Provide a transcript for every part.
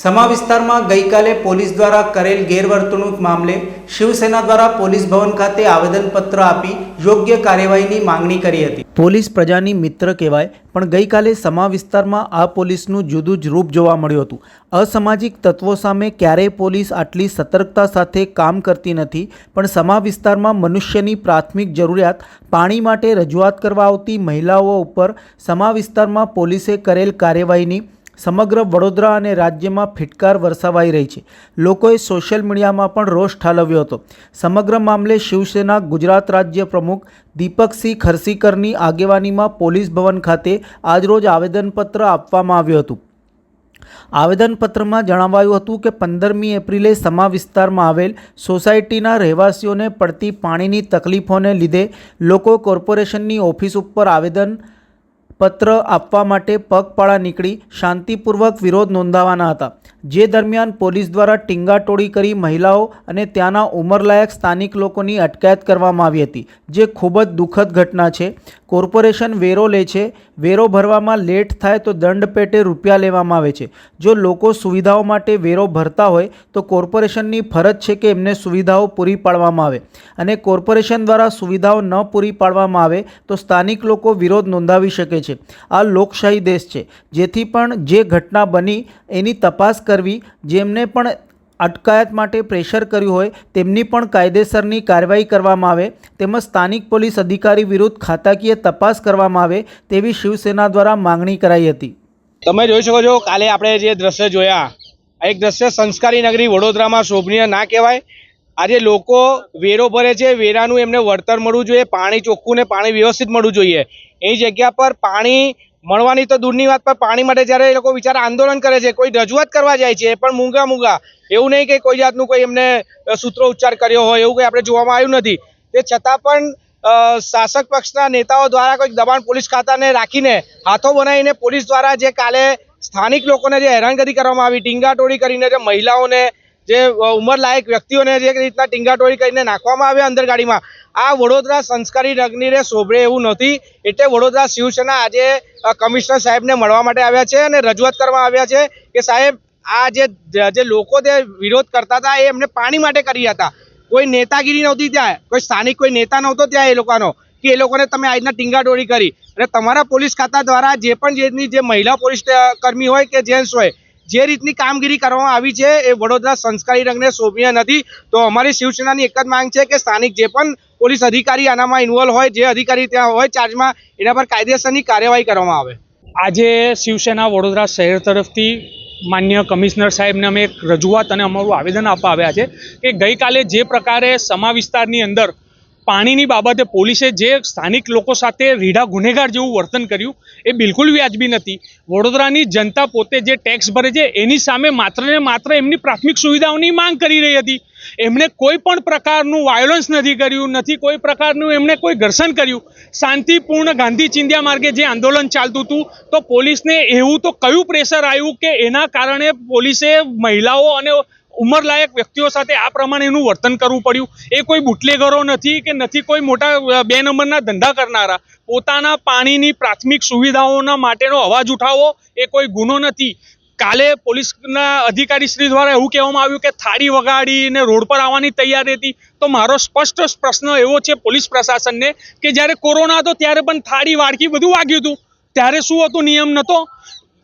સમા વિસ્તારમાં ગઈકાલે પોલીસ દ્વારા કરેલ ગેરવર્તણૂક મામલે શિવસેના દ્વારા પોલીસ ભવન ખાતે આવેદનપત્ર આપી યોગ્ય કાર્યવાહીની માંગણી કરી હતી। પોલીસ પ્રજાની મિત્ર કહેવાય, પણ ગઈકાલે સમા વિસ્તારમાં આ પોલીસનું જુદું જ રૂપ જોવા મળ્યું હતું। અસામાજિક તત્વો સામે ક્યારેય પોલીસ આટલી સતર્કતા સાથે કામ કરતી નથી, પણ સમા વિસ્તારમાં મનુષ્યની પ્રાથમિક જરૂરિયાત પાણી માટે રજૂઆત કરવા આવતી મહિલાઓ ઉપર સમા વિસ્તારમાં પોલીસે કરેલ કાર્યવાહીની સમગ્ર વડોદરા અને રાજ્યમાં ફિટકાર વરસાવાઈ રહી છે। લોકોએ સોશિયલ મીડિયામાં પણ રોષ ઠાલવ્યો હતો। સમગ્ર મામલે શિવસેના ગુજરાત રાજ્ય પ્રમુખ દીપકસિંહ ખરસીકરની આગેવાનીમાં પોલીસ ભવન ખાતે આજરોજ આવેદનપત્ર આપવામાં આવ્યું હતું। આવેદનપત્રમાં જણાવાયું હતું કે 15મી એપ્રિલે સમા વિસ્તારમાં આવેલ સોસાયટીના રહેવાસીઓને પડતી પાણીની તકલીફોને લીધે લોકો કોર્પોરેશનની ઓફિસ ઉપર આવેદનપત્ર આપવા માટે પગપાળા નીકળી શાંતિપૂર્વક વિરોધ નોંધાવવાના હતા, જે દરમિયાન પોલીસ દ્વારા ટીંગાટોળી કરી મહિલાઓ અને ત્યાંના ઉંમરલાયક સ્થાનિક લોકોની અટકાયત કરવામાં આવી હતી, જે ખૂબ જ દુઃખદ ઘટના છે। કોર્પોરેશન વેરો લે છે, વેરો ભરવામાં લેટ થાય તો દંડ પેટે રૂપિયા લેવામાં આવે છે। જો લોકો સુવિધાઓ માટે વેરો ભરતા હોય તો કોર્પોરેશનની ફરજ છે કે એમને સુવિધાઓ પૂરી પાડવામાં આવે, અને કોર્પોરેશન દ્વારા સુવિધાઓ ન પૂરી પાડવામાં આવે તો સ્થાનિક લોકો વિરોધ નોંધાવી શકે છે। આ લોકશાહી દેશ છે, જેથી પણ જે ઘટના બની એની તપાસ કરવી, જેમને પણ અટકાયત માટે પ્રેશર કર્યું હોય તેમની પણ કાયદેસરની કાર્યવાહી કરવામાં આવે, તેમજ સ્થાનિક પોલીસ અધિકારી વિરુદ્ધ ખાતાકીય તપાસ કરવામાં આવે તેવી શિવસેના દ્વારા માંગણી કરાઈ હતી। તમે જોઈ શકો છો, કાલે આપણે જે દ્રશ્ય જોયા, એક દ્રશ્ય સંસ્કારી નગરી વડોદરામાં શોભનીય ના કહેવાય। આજે લોકો વેરો ભરે છે, વેરાનું એમને વળતર મળવું જોઈએ, પાણી ચોખ્ખું ને પાણી વ્યવસ્થિત મળવું જોઈએ। એ જગ્યા પર પાણી મળવાની તો દૂરની વાત, પર પાણી માટે જ્યારે એ લોકો બિચારા આંદોલન કરે છે, કોઈ રજૂઆત કરવા જાય છે, પણ મૂંગા એવું નહીં કે કોઈ જાતનું કોઈ એમને સૂત્રો ઉચ્ચાર કર્યો હોય એવું કંઈ આપણે જોવામાં આવ્યું નથી। તે છતાં પણ શાસક પક્ષના નેતાઓ દ્વારા કોઈક દબાણ પોલીસ ખાતાને રાખીને હાથો બનાવીને પોલીસ દ્વારા જે કાલે સ્થાનિક લોકોને જે હેરાનગતિ કરવામાં આવી, ટીંગાટોળી કરીને જે મહિલાઓને, જે ઉંમરલાયક વ્યક્તિઓને જે રીતના ટીંગાટોળી કરીને નાખવામાં આવ્યા અંદર ગાડીમાં, આ વડોદરા સંસ્કારી નગરીને શોભે એવું નથી। એટલે વડોદરા શિવસેના આજે કમિશનર સાહેબને મળવા માટે આવ્યા છે અને રજૂઆત કરવા આવ્યા છે કે સાહેબ, આ જે લોકો જે વિરોધ કરતા હતા એ એમને પાણી માટે કરી હતા, કોઈ નેતાગીરી નહોતી ત્યાં, કોઈ સ્થાનિક કોઈ નેતા નહોતો ત્યાં એ લોકોનો કે એ લોકોને તમે આ રીતના ટીંગાટોળી કરી। અને તમારા પોલીસ ખાતા દ્વારા જે પણ જેની જે મહિલા પોલીસ કર્મી હોય કે જેન્ટ્સ હોય, જે રીતની કામગીરી કરવામાં આવી છે એ વડોદરા સંસ્કારી રંગને શોભનીય નથી। તો અમારી શિવસેનાની એક જ માંગ છે કે સ્થાનિક જે પણ પોલીસ અધિકારી આનામાં ઇન્વોલ્વ હોય, જે અધિકારી ત્યાં હોય ચાર્જમાં, એના પર કાયદેસરની કાર્યવાહી કરવામાં આવે। આજે શિવસેના વડોદરા શહેર તરફથી માન્ય કમિશનર સાહેબને અમે એક રજૂઆત અને અમારું આવેદન આપવા આવ્યા છે કે ગઈકાલે જે પ્રકારે સમા વિસ્તારની અંદર પાણીની બાબતે પોલીસે જે સ્થાનિક લોકો સાથે રીઢા ગુનેગાર જેવું વર્તન કર્યું એ બિલકુલ વ્યાજબી નથી। વડોદરાની જનતા પોતે જે ટેક્સ ભરે છે એની સામે માત્ર ને માત્ર એમની પ્રાથમિક સુવિધાઓની માંગ કરી રહી હતી। એમણે કોઈ પણ પ્રકારનું વાયોલન્સ નથી કર્યું, નથી કોઈ પ્રકારનું એમણે કોઈ ઘર્ષણ કર્યું। શાંતિપૂર્ણ ગાંધી ચિંધ્યા માર્ગે જે આંદોલન ચાલતું હતું તો પોલીસને એવું તો કયું પ્રેશર આવ્યું કે એના કારણે પોલીસે મહિલાઓ અને ઉંમરલાયક વ્યક્તિઓ સાથે આ પ્રમાણેનું વર્તન કરવું પડ્યું। એ કોઈ બુટલેગરો નથી કે નથી કોઈ મોટા 2 નંબરના ધંધા કરનારા। પોતાના પાણીની પ્રાથમિક સુવિધાઓના માટેનો અવાજ ઉઠાવવો એ કોઈ ગુનો નથી। કાલે પોલીસના અધિકારી શ્રી દ્વારા એવું કહેવામાં આવ્યું કે થાળી વગાડીને રોડ પર આવવાની તૈયારી હતી। તો મારો સ્પષ્ટ પ્રશ્ન એવો છે પોલીસ પ્રશાસનને કે જ્યારે કોરોના હતો ત્યારે પણ થાળી વાડકી બધું વાગ્યું હતું, ત્યારે શું હતું? નિયમ નહોતો?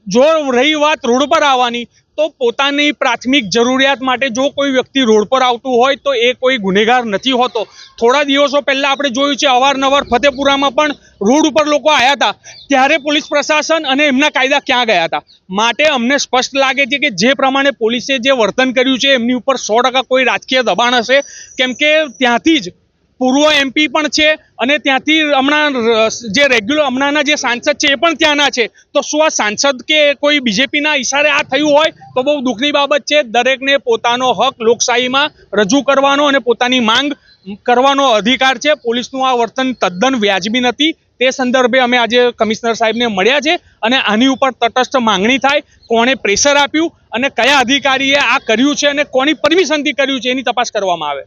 જો રહી વાત રોડ પર આવવાની, તો પોતાની પ્રાથમિક જરૂરિયાત માટે જો કોઈ વ્યક્તિ રોડ પર આવતું હોય તો એ કોઈ ગુનેગાર નથી હોતો। થોડા દિવસો પહેલાં આપણે જોયું છે, અવારનવાર ફતેપુરામાં પણ રોડ ઉપર લોકો આવ્યા હતા, ત્યારે પોલીસ પ્રશાસન અને એમના કાયદા ક્યાં ગયા હતા? માટે અમને સ્પષ્ટ લાગે છે કે જે પ્રમાણે પોલીસે જે વર્તન કર્યું છે એમની ઉપર 100% કોઈ રાજકીય દબાણ હશે, કેમ કે ત્યાંથી જ પૂર્વ MP પણ છે અને ત્યાંથી હમણાં જે રેગ્યુલર હમણાંના જે સાંસદ છે એ પણ ત્યાંના છે। તો શું આ સાંસદ કે કોઈ બીજેપીના ઈશારે આ થયું હોય તો બહુ દુઃખની બાબત છે। દરેકને પોતાનો હક લોકશાહીમાં રજૂ કરવાનો અને પોતાની માંગ કરવાનો અધિકાર છે। પોલીસનું આ વર્તન તદ્દન વ્યાજબી નથી। તે સંદર્ભે અમે આજે કમિશનર સાહેબને મળ્યા છે અને આની ઉપર તટસ્થ માંગણી થાય, કોણે પ્રેશર આપ્યું અને કયા અધિકારીએ આ કર્યું છે અને કોની પરમિશનથી કર્યું છે એની તપાસ કરવામાં આવે।